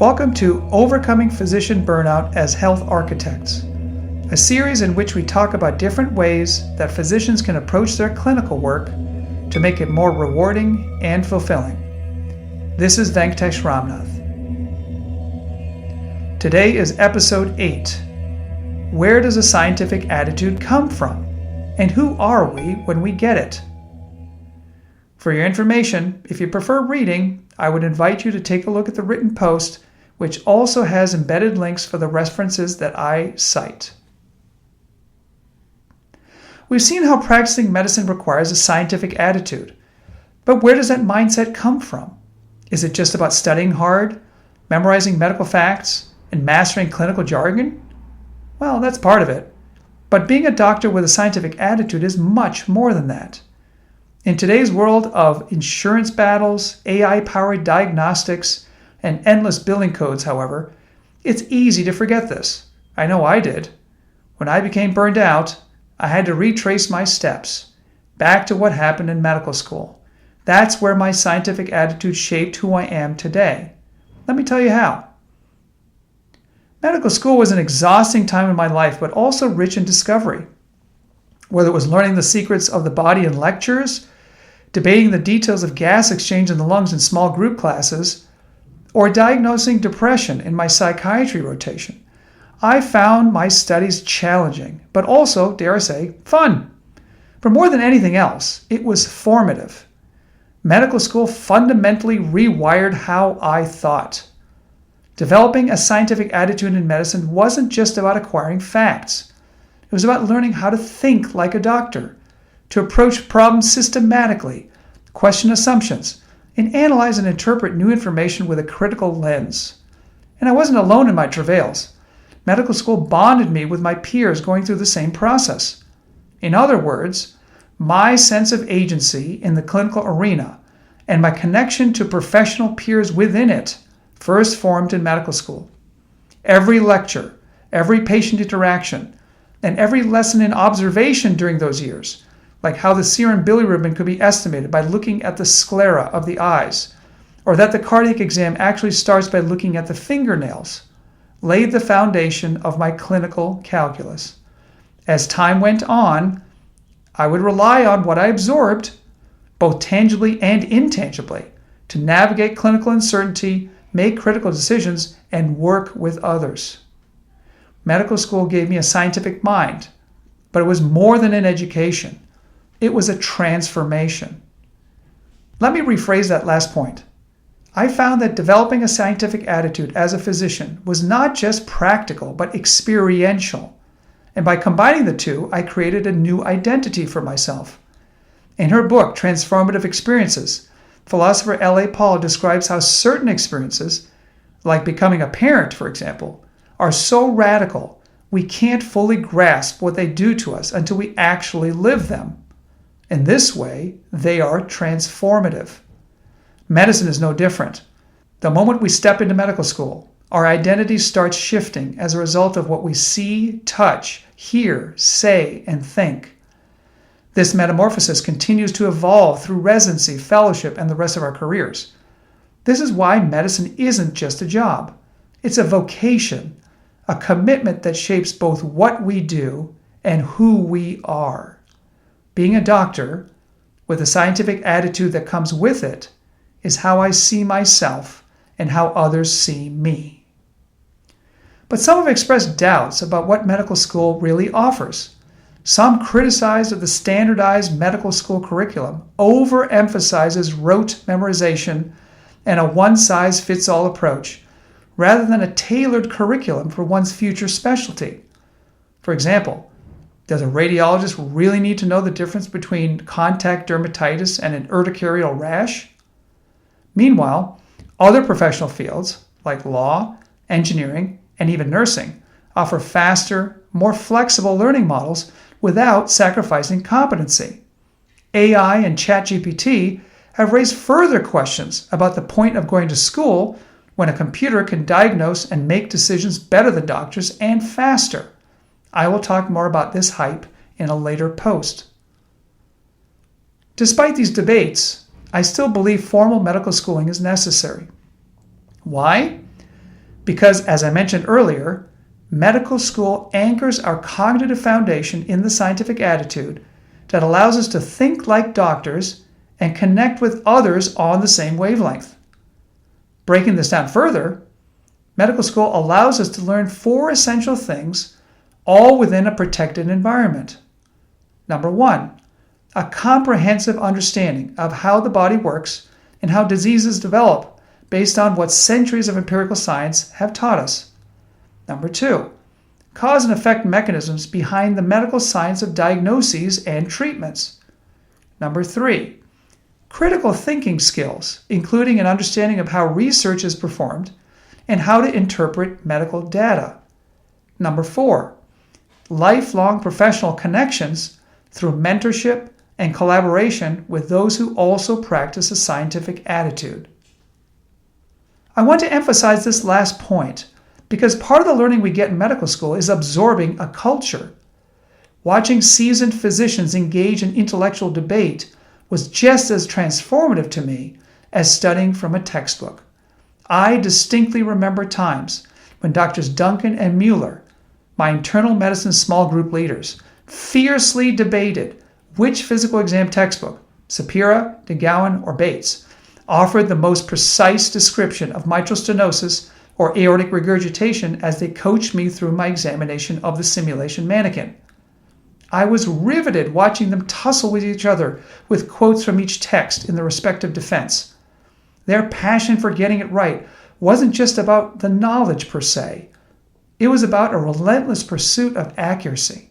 Welcome to Overcoming Physician Burnout as Health Architects, a series in which we talk about different ways that physicians can approach their clinical work to make it more rewarding and fulfilling. This is Venkatesh Ramnath. Today is episode 8. Where does a scientific attitude come from? And who are we when we get it? For your information, if you prefer reading, I would invite you to take a look at the written post, which also has embedded links for the references that I cite. We've seen how practicing medicine requires a scientific attitude. But where does that mindset come from? Is it just about studying hard, memorizing medical facts, and mastering clinical jargon? Well, that's part of it. But being a doctor with a scientific attitude is much more than that. In today's world of insurance battles, AI-powered diagnostics, and endless billing codes, however, it's easy to forget this. I know I did. When I became burned out, I had to retrace my steps back to what happened in medical school. That's where my scientific attitude shaped who I am today. Let me tell you how. Medical school was an exhausting time in my life, but also rich in discovery. Whether it was learning the secrets of the body in lectures, debating the details of gas exchange in the lungs in small group classes, or diagnosing depression in my psychiatry rotation, I found my studies challenging, but also, dare I say, fun. But more than anything else, it was formative. Medical school fundamentally rewired how I thought. Developing a scientific attitude in medicine wasn't just about acquiring facts. It was about learning how to think like a doctor, to approach problems systematically, question assumptions, and analyze and interpret new information with a critical lens. And I wasn't alone in my travails. Medical school bonded me with my peers going through the same process. In other words, my sense of agency in the clinical arena and my connection to professional peers within it first formed in medical school. Every lecture, every patient interaction, and every lesson in observation during those years, like how the serum bilirubin could be estimated by looking at the sclera of the eyes, or that the cardiac exam actually starts by looking at the fingernails, laid the foundation of my clinical calculus. As time went on, I would rely on what I absorbed, both tangibly and intangibly, to navigate clinical uncertainty, make critical decisions, and work with others. Medical school gave me a scientific mind, but it was more than an education. It was a transformation. Let me rephrase that last point. I found that developing a scientific attitude as a physician was not just practical, but experiential. And by combining the two, I created a new identity for myself. In her book, Transformative Experiences, philosopher L.A. Paul describes how certain experiences, like becoming a parent, for example, are so radical we can't fully grasp what they do to us until we actually live them. In this way, they are transformative. Medicine is no different. The moment we step into medical school, our identity starts shifting as a result of what we see, touch, hear, say, and think. This metamorphosis continues to evolve through residency, fellowship, and the rest of our careers. This is why medicine isn't just a job. It's a vocation, a commitment that shapes both what we do and who we are. Being a doctor, with a scientific attitude that comes with it, is how I see myself and how others see me. But some have expressed doubts about what medical school really offers. Some criticize that the standardized medical school curriculum overemphasizes rote memorization and a one-size-fits-all approach, rather than a tailored curriculum for one's future specialty. For example, does a radiologist really need to know the difference between contact dermatitis and an urticarial rash? Meanwhile, other professional fields, like law, engineering, and even nursing, offer faster, more flexible learning models without sacrificing competency. AI and ChatGPT have raised further questions about the point of going to school when a computer can diagnose and make decisions better than doctors and faster. I will talk more about this hype in a later post. Despite these debates, I still believe formal medical schooling is necessary. Why? Because, as I mentioned earlier, medical school anchors our cognitive foundation in the scientific attitude that allows us to think like doctors and connect with others on the same wavelength. Breaking this down further, medical school allows us to learn 4 essential things, all within a protected environment. Number 1, a comprehensive understanding of how the body works and how diseases develop based on what centuries of empirical science have taught us. Number 2, cause and effect mechanisms behind the medical science of diagnoses and treatments. Number 3, critical thinking skills, including an understanding of how research is performed and how to interpret medical data. Number 4, lifelong professional connections through mentorship and collaboration with those who also practice a scientific attitude. I want to emphasize this last point because part of the learning we get in medical school is absorbing a culture. Watching seasoned physicians engage in intellectual debate was just as transformative to me as studying from a textbook. I distinctly remember times when Doctors Duncan and Mueller, my internal medicine small group leaders, fiercely debated which physical exam textbook, Sapira, DeGowan, or Bates, offered the most precise description of mitral stenosis or aortic regurgitation as they coached me through my examination of the simulation mannequin. I was riveted watching them tussle with each other with quotes from each text in their respective defense. Their passion for getting it right wasn't just about the knowledge per se. It was about a relentless pursuit of accuracy.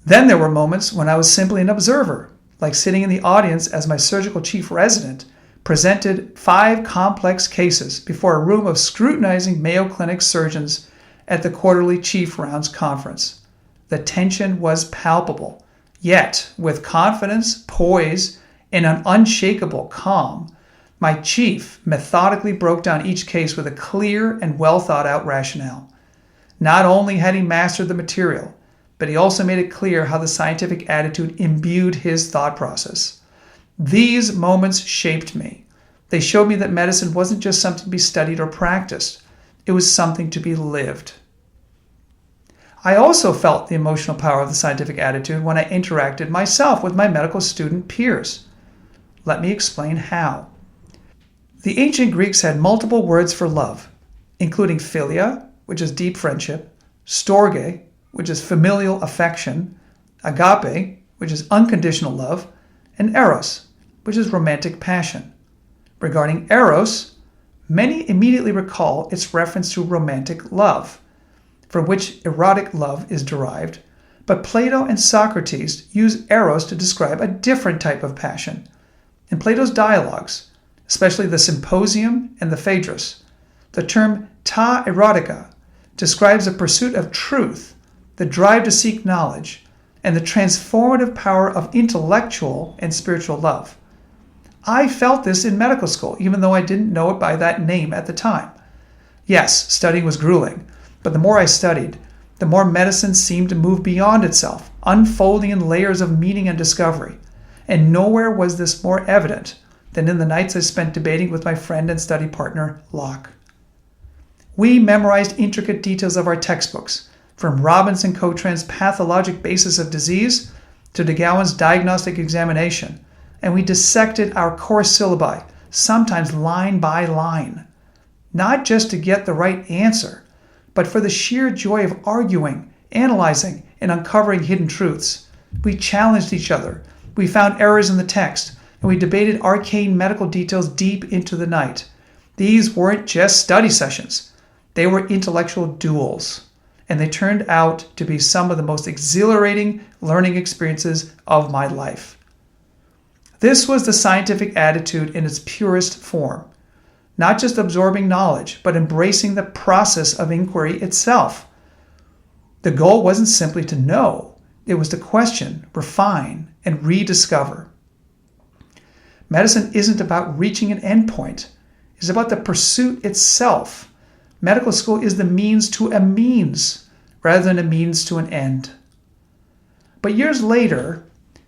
Then there were moments when I was simply an observer, like sitting in the audience as my surgical chief resident presented 5 complex cases before a room of scrutinizing Mayo Clinic surgeons at the quarterly Chief Rounds Conference. The tension was palpable, yet with confidence, poise, and an unshakable calm, my chief methodically broke down each case with a clear and well-thought-out rationale. Not only had he mastered the material, but he also made it clear how the scientific attitude imbued his thought process. These moments shaped me. They showed me that medicine wasn't just something to be studied or practiced. It was something to be lived. I also felt the emotional power of the scientific attitude when I interacted myself with my medical student peers. Let me explain how. The ancient Greeks had multiple words for love, including philia, which is deep friendship, storge, which is familial affection, agape, which is unconditional love, and eros, which is romantic passion. Regarding eros, many immediately recall its reference to romantic love, from which erotic love is derived, but Plato and Socrates use eros to describe a different type of passion. In Plato's dialogues, especially the Symposium and the Phaedrus, the term ta erotica describes a pursuit of truth, the drive to seek knowledge, and the transformative power of intellectual and spiritual love. I felt this in medical school, even though I didn't know it by that name at the time. Yes, studying was grueling, but the more I studied, the more medicine seemed to move beyond itself, unfolding in layers of meaning and discovery. And nowhere was this more evident than in the nights I spent debating with my friend and study partner, Locke. We memorized intricate details of our textbooks, from Robinson Cotran's pathologic basis of disease to DeGowan's diagnostic examination, and we dissected our course syllabi, sometimes line by line, not just to get the right answer, but for the sheer joy of arguing, analyzing, and uncovering hidden truths. We challenged each other, we found errors in the text, and we debated arcane medical details deep into the night. These weren't just study sessions, they were intellectual duels, and they turned out to be some of the most exhilarating learning experiences of my life. This was the scientific attitude in its purest form, not just absorbing knowledge, but embracing the process of inquiry itself. The goal wasn't simply to know, it was to question, refine, and rediscover. Medicine isn't about reaching an endpoint, it's about the pursuit itself. Medical school is the means to a means, rather than a means to an end. But years later,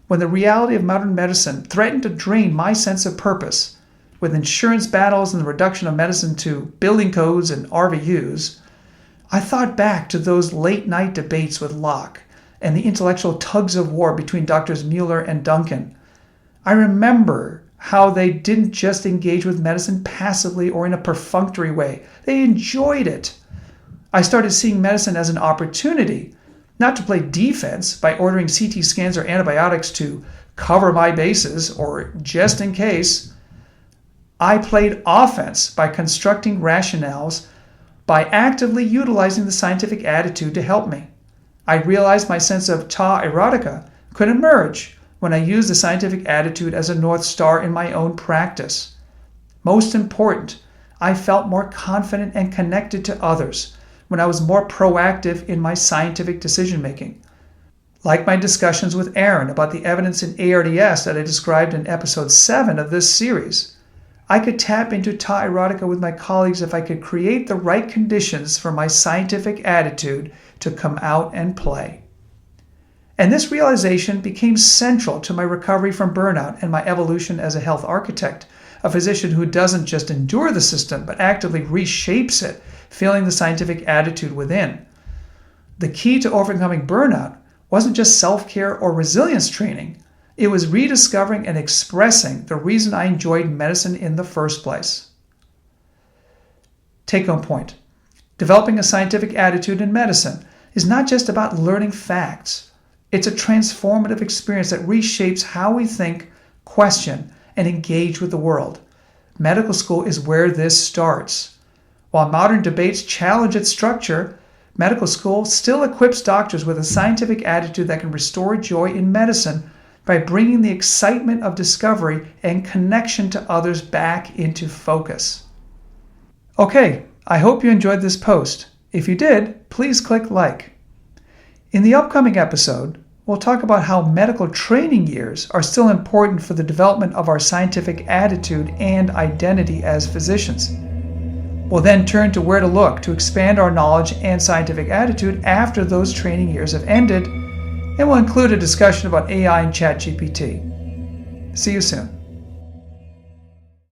when the reality of modern medicine threatened to drain my sense of purpose, with insurance battles and the reduction of medicine to building codes and RVUs, I thought back to those late-night debates with Locke and the intellectual tugs of war between Drs. Mueller and Duncan. I remember how they didn't just engage with medicine passively or in a perfunctory way. They enjoyed it. I started seeing medicine as an opportunity, not to play defense by ordering CT scans or antibiotics to cover my bases or just in case. I played offense by constructing rationales, by actively utilizing the scientific attitude to help me. I realized my sense of ta erotica could emerge when I used the scientific attitude as a North Star in my own practice. Most important, I felt more confident and connected to others when I was more proactive in my scientific decision-making. Like my discussions with Aaron about the evidence in ARDS that I described in episode 7 of this series, I could tap into ta erotica with my colleagues if I could create the right conditions for my scientific attitude to come out and play. And this realization became central to my recovery from burnout and my evolution as a health architect, a physician who doesn't just endure the system, but actively reshapes it, feeling the scientific attitude within. The key to overcoming burnout wasn't just self-care or resilience training. It was rediscovering and expressing the reason I enjoyed medicine in the first place. Take-home point. Developing a scientific attitude in medicine is not just about learning facts. It's a transformative experience that reshapes how we think, question, and engage with the world. Medical school is where this starts. While modern debates challenge its structure, medical school still equips doctors with a scientific attitude that can restore joy in medicine by bringing the excitement of discovery and connection to others back into focus. Okay, I hope you enjoyed this post. If you did, please click like. In the upcoming episode, we'll talk about how medical training years are still important for the development of our scientific attitude and identity as physicians. We'll then turn to where to look to expand our knowledge and scientific attitude after those training years have ended, and we'll include a discussion about AI and ChatGPT. See you soon.